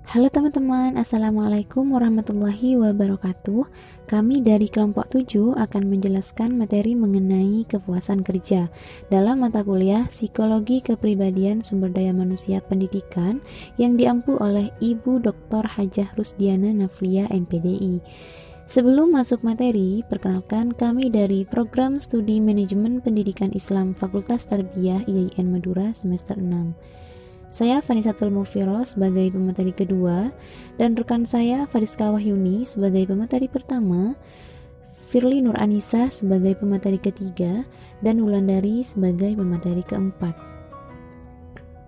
Halo teman-teman, Assalamualaikum warahmatullahi wabarakatuh. Kami dari kelompok 7 akan menjelaskan materi mengenai kepuasan kerja dalam mata kuliah Psikologi Kepribadian Sumber Daya Manusia Pendidikan yang diampu oleh Ibu Dr. Hajah Rusdiana Naflia MPDI. Sebelum masuk materi, perkenalkan kami dari Program Studi Manajemen Pendidikan Islam Fakultas Tarbiyah IAIN Madura semester 6. Saya Fanisatul Mufiro sebagai pemateri kedua dan rekan saya Fariska Wahyuni sebagai pemateri pertama, Firly Nur Anissa sebagai pemateri ketiga, dan Wulandari sebagai pemateri keempat.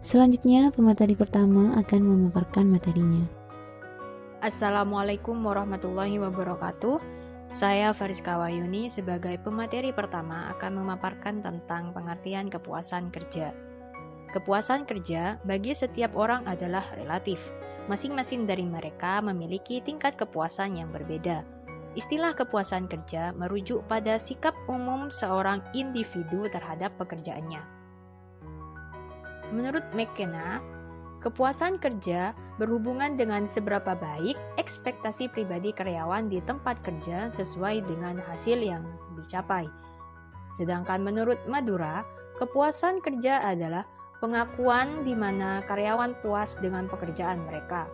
Selanjutnya pemateri pertama akan memaparkan materinya. Assalamualaikum warahmatullahi wabarakatuh. Saya Fariska Wahyuni sebagai pemateri pertama akan memaparkan tentang pengertian kepuasan kerja. Kepuasan kerja bagi setiap orang adalah relatif. Masing-masing dari mereka memiliki tingkat kepuasan yang berbeda. Istilah kepuasan kerja merujuk pada sikap umum seorang individu terhadap pekerjaannya. Menurut McKenna, kepuasan kerja berhubungan dengan seberapa baik ekspektasi pribadi karyawan di tempat kerja sesuai dengan hasil yang dicapai. Sedangkan menurut Madura, kepuasan kerja adalah pengakuan di mana karyawan puas dengan pekerjaan mereka.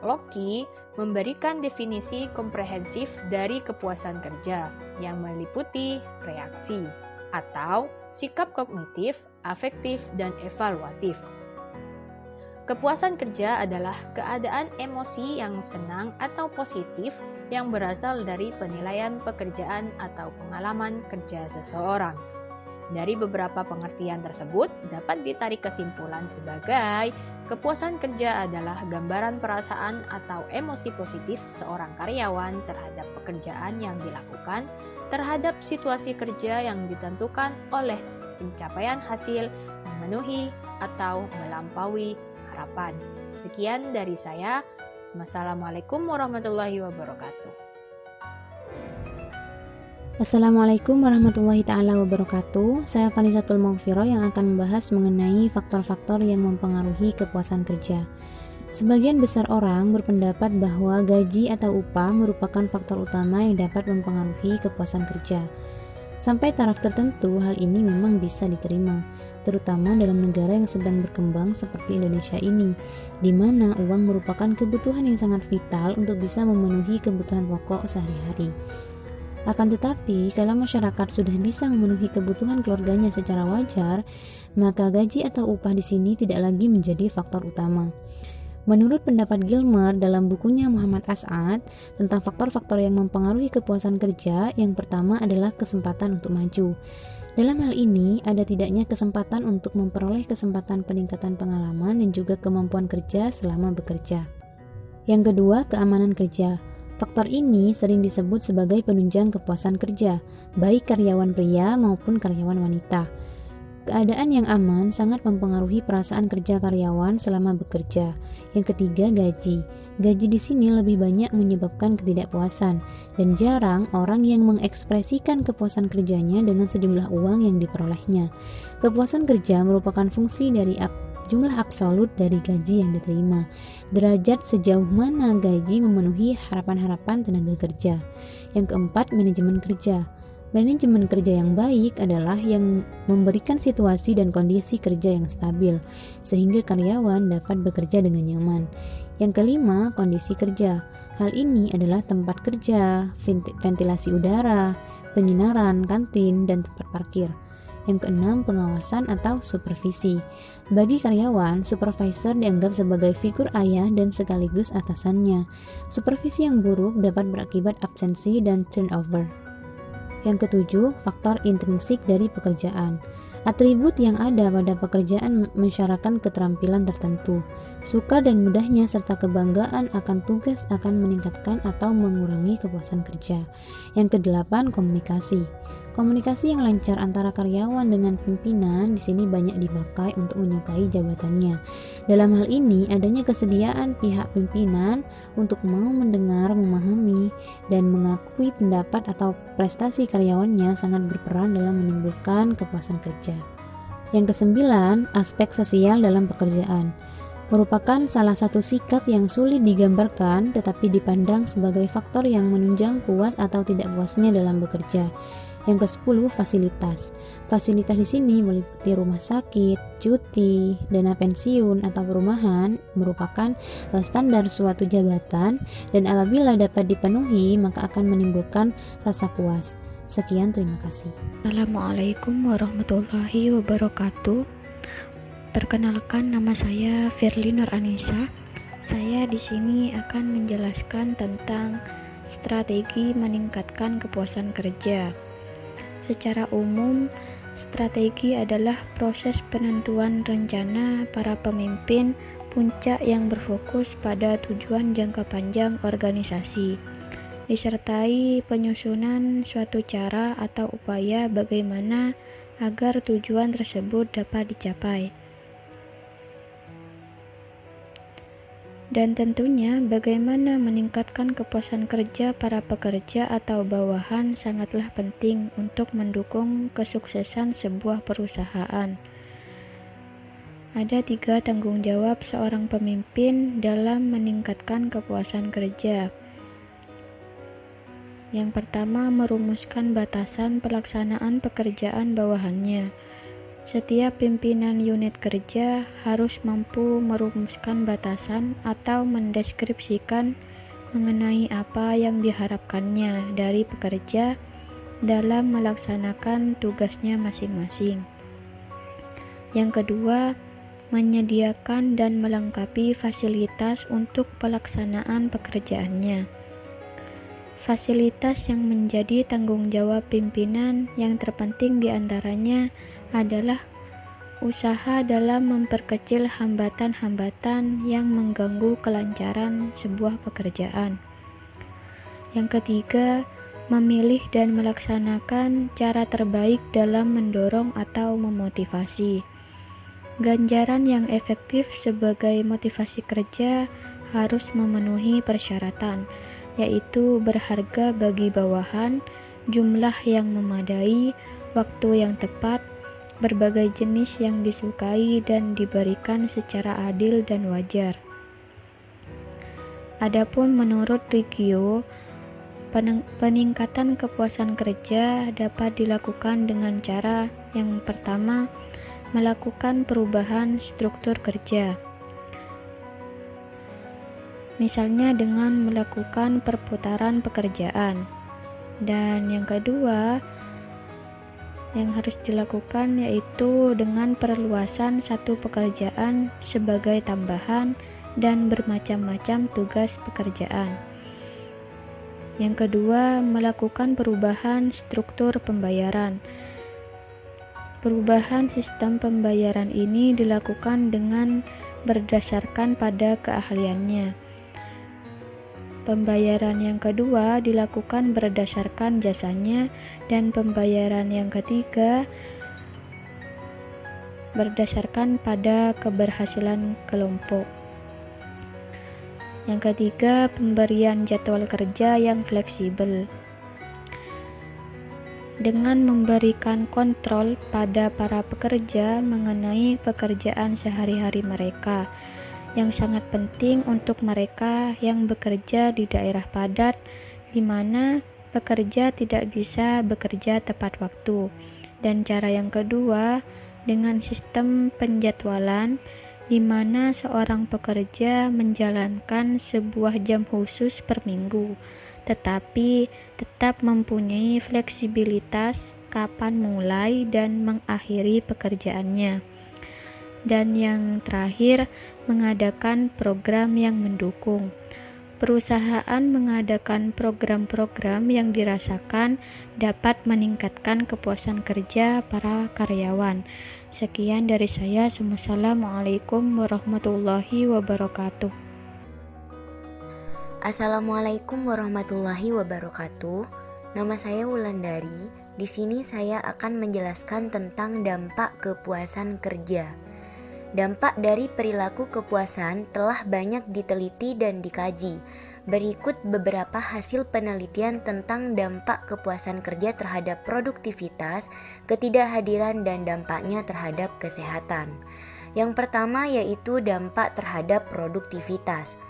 Loki memberikan definisi komprehensif dari kepuasan kerja yang meliputi reaksi atau sikap kognitif, afektif, dan evaluatif. Kepuasan kerja adalah keadaan emosi yang senang atau positif yang berasal dari penilaian pekerjaan atau pengalaman kerja seseorang. Dari beberapa pengertian tersebut dapat ditarik kesimpulan sebagai kepuasan kerja adalah gambaran perasaan atau emosi positif seorang karyawan terhadap pekerjaan yang dilakukan, terhadap situasi kerja yang ditentukan oleh pencapaian hasil, memenuhi atau melampaui harapan. Sekian dari saya. Wassalamualaikum warahmatullahi wabarakatuh. Assalamualaikum warahmatullahi ta'ala wabarakatuh. Saya Fanisatul Mufiro yang akan membahas mengenai faktor-faktor yang mempengaruhi kepuasan kerja. Sebagian besar orang berpendapat bahwa gaji atau upah merupakan faktor utama yang dapat mempengaruhi kepuasan kerja. Sampai taraf tertentu hal ini memang bisa diterima, terutama dalam negara yang sedang berkembang seperti Indonesia ini, di mana uang merupakan kebutuhan yang sangat vital untuk bisa memenuhi kebutuhan pokok sehari-hari. Akan tetapi, kalau masyarakat sudah bisa memenuhi kebutuhan keluarganya secara wajar, maka gaji atau upah di sini tidak lagi menjadi faktor utama. Menurut pendapat Gilmer dalam bukunya Muhammad As'ad tentang faktor-faktor yang mempengaruhi kepuasan kerja, yang pertama adalah kesempatan untuk maju. Dalam hal ini, ada tidaknya kesempatan untuk memperoleh kesempatan peningkatan pengalaman dan juga kemampuan kerja selama bekerja. Yang kedua, keamanan kerja. Faktor ini sering disebut sebagai penunjang kepuasan kerja, baik karyawan pria maupun karyawan wanita. Keadaan yang aman sangat mempengaruhi perasaan kerja karyawan selama bekerja. Yang ketiga, gaji. Gaji di sini lebih banyak menyebabkan ketidakpuasan, dan jarang orang yang mengekspresikan kepuasan kerjanya dengan sejumlah uang yang diperolehnya. Kepuasan kerja merupakan fungsi dari jumlah absolut dari gaji yang diterima, derajat sejauh mana gaji memenuhi harapan-harapan tenaga kerja. Yang keempat, manajemen kerja. Manajemen kerja yang baik adalah yang memberikan situasi dan kondisi kerja yang stabil, sehingga karyawan dapat bekerja dengan nyaman. Yang kelima, kondisi kerja. Hal ini adalah tempat kerja, ventilasi udara, penyinaran, kantin, dan tempat parkir. Yang keenam, pengawasan atau supervisi. Bagi karyawan, supervisor dianggap sebagai figur ayah dan sekaligus atasannya. Supervisi yang buruk dapat berakibat absensi dan turnover. Yang ketujuh, faktor intrinsik dari pekerjaan. Atribut yang ada pada pekerjaan mensyaratkan keterampilan tertentu. Sukar dan mudahnya serta kebanggaan akan tugas akan meningkatkan atau mengurangi kepuasan kerja. Yang kedelapan, komunikasi. Komunikasi yang lancar antara karyawan dengan pimpinan di sini banyak dipakai untuk menyukai jabatannya. Dalam hal ini, adanya kesediaan pihak pimpinan untuk mau mendengar, memahami, dan mengakui pendapat atau prestasi karyawannya sangat berperan dalam menimbulkan kepuasan kerja. Yang kesembilan, aspek sosial dalam pekerjaan. merupakan salah satu sikap yang sulit digambarkan tetapi dipandang sebagai faktor yang menunjang puas atau tidak puasnya dalam bekerja. Yang ke-10, fasilitas. Fasilitas di sini meliputi rumah sakit, cuti, dana pensiun atau perumahan merupakan standar suatu jabatan dan apabila dapat dipenuhi maka akan menimbulkan rasa puas. Sekian, terima kasih. Assalamualaikum warahmatullahi wabarakatuh. Perkenalkan, nama saya Firly Nur Anissa. Saya di sini akan menjelaskan tentang strategi meningkatkan kepuasan kerja. Secara umum, strategi adalah proses penentuan rencana para pemimpin puncak yang berfokus pada tujuan jangka panjang organisasi, disertai penyusunan suatu cara atau upaya bagaimana agar tujuan tersebut dapat dicapai. Dan tentunya bagaimana meningkatkan kepuasan kerja para pekerja atau bawahan sangatlah penting untuk mendukung kesuksesan sebuah perusahaan. Ada 3 tanggung jawab seorang pemimpin dalam meningkatkan kepuasan kerja. Yang pertama, merumuskan batasan pelaksanaan pekerjaan bawahannya. Setiap pimpinan unit kerja harus mampu merumuskan batasan atau mendeskripsikan mengenai apa yang diharapkannya dari pekerja dalam melaksanakan tugasnya masing-masing. Yang kedua, menyediakan dan melengkapi fasilitas untuk pelaksanaan pekerjaannya. Fasilitas yang menjadi tanggung jawab pimpinan yang terpenting diantaranya adalah usaha dalam memperkecil hambatan-hambatan yang mengganggu kelancaran sebuah pekerjaan. Yang ketiga, memilih dan melaksanakan cara terbaik dalam mendorong atau memotivasi. Ganjaran yang efektif sebagai motivasi kerja harus memenuhi persyaratan, yaitu berharga bagi bawahan, jumlah yang memadai, waktu yang tepat, berbagai jenis yang disukai dan diberikan secara adil dan wajar. Adapun menurut Riggio, peningkatan kepuasan kerja dapat dilakukan dengan cara yang pertama, melakukan perubahan struktur kerja. Misalnya dengan melakukan perputaran pekerjaan. Dan yang kedua, yang harus dilakukan yaitu dengan perluasan satu pekerjaan sebagai tambahan dan bermacam-macam tugas pekerjaan. Yang kedua, melakukan perubahan struktur pembayaran. Perubahan sistem pembayaran ini dilakukan dengan berdasarkan pada keahliannya. Pembayaran yang kedua dilakukan berdasarkan jasanya, dan pembayaran yang ketiga berdasarkan pada keberhasilan kelompok. Yang ketiga, pemberian jadwal kerja yang fleksibel. Dengan memberikan kontrol pada para pekerja mengenai pekerjaan sehari-hari mereka, yang sangat penting untuk mereka yang bekerja di daerah padat, di mana pekerja tidak bisa bekerja tepat waktu. Dan cara yang kedua, dengan sistem penjadwalan, di mana seorang pekerja menjalankan sebuah jam khusus per minggu, tetapi tetap mempunyai fleksibilitas kapan mulai dan mengakhiri pekerjaannya. Dan yang terakhir, mengadakan program yang mendukung. Perusahaan mengadakan program-program yang dirasakan dapat meningkatkan kepuasan kerja para karyawan. Sekian dari saya. Wassalamualaikum warahmatullahi wabarakatuh. Assalamualaikum warahmatullahi wabarakatuh. Nama saya Wulandari. Di sini saya akan menjelaskan tentang dampak kepuasan kerja. Dampak dari perilaku kepuasan telah banyak diteliti dan dikaji. Berikut beberapa hasil penelitian tentang dampak kepuasan kerja terhadap produktivitas, ketidakhadiran, dan dampaknya terhadap kesehatan. Yang pertama yaitu dampak terhadap produktivitas.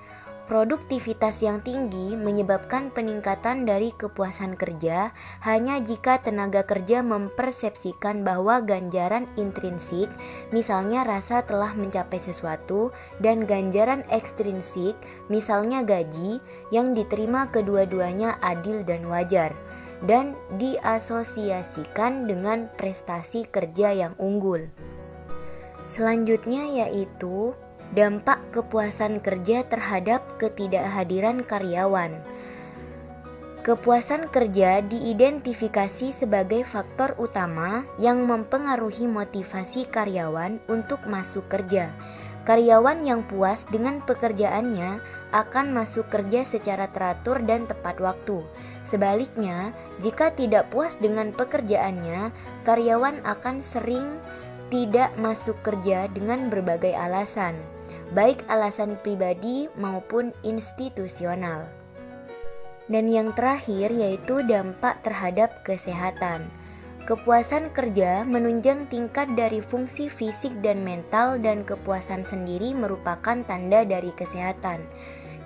Produktivitas yang tinggi menyebabkan peningkatan dari kepuasan kerja hanya jika tenaga kerja mempersepsikan bahwa ganjaran intrinsik, misalnya rasa telah mencapai sesuatu, dan ganjaran ekstrinsik, misalnya gaji, yang diterima kedua-duanya adil dan wajar, dan diasosiasikan dengan prestasi kerja yang unggul. Selanjutnya yaitu dampak kepuasan kerja terhadap ketidakhadiran karyawan. Kepuasan kerja diidentifikasi sebagai faktor utama yang mempengaruhi motivasi karyawan untuk masuk kerja. Karyawan yang puas dengan pekerjaannya akan masuk kerja secara teratur dan tepat waktu. Sebaliknya, jika tidak puas dengan pekerjaannya, karyawan akan sering tidak masuk kerja dengan berbagai alasan, baik alasan pribadi maupun institusional. Dan yang terakhir yaitu dampak terhadap kesehatan. Kepuasan kerja menunjang tingkat dari fungsi fisik dan mental, dan kepuasan sendiri merupakan tanda dari kesehatan.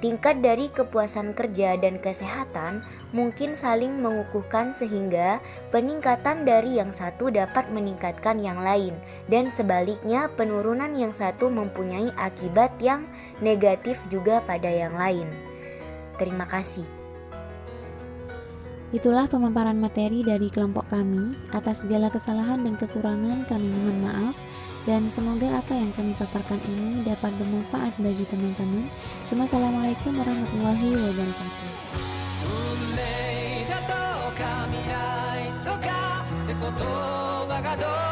Tingkat dari kepuasan kerja dan kesehatan mungkin saling mengukuhkan sehingga peningkatan dari yang satu dapat meningkatkan yang lain, dan sebaliknya penurunan yang satu mempunyai akibat yang negatif juga pada yang lain. Terima kasih. Itulah pemaparan materi dari kelompok kami. Atas segala kesalahan dan kekurangan kami mohon maaf, dan semoga apa yang kami paparkan ini dapat bermanfaat bagi teman-teman. Assalamualaikum warahmatullahi wabarakatuh. 運命だとか未来とかって言葉がどう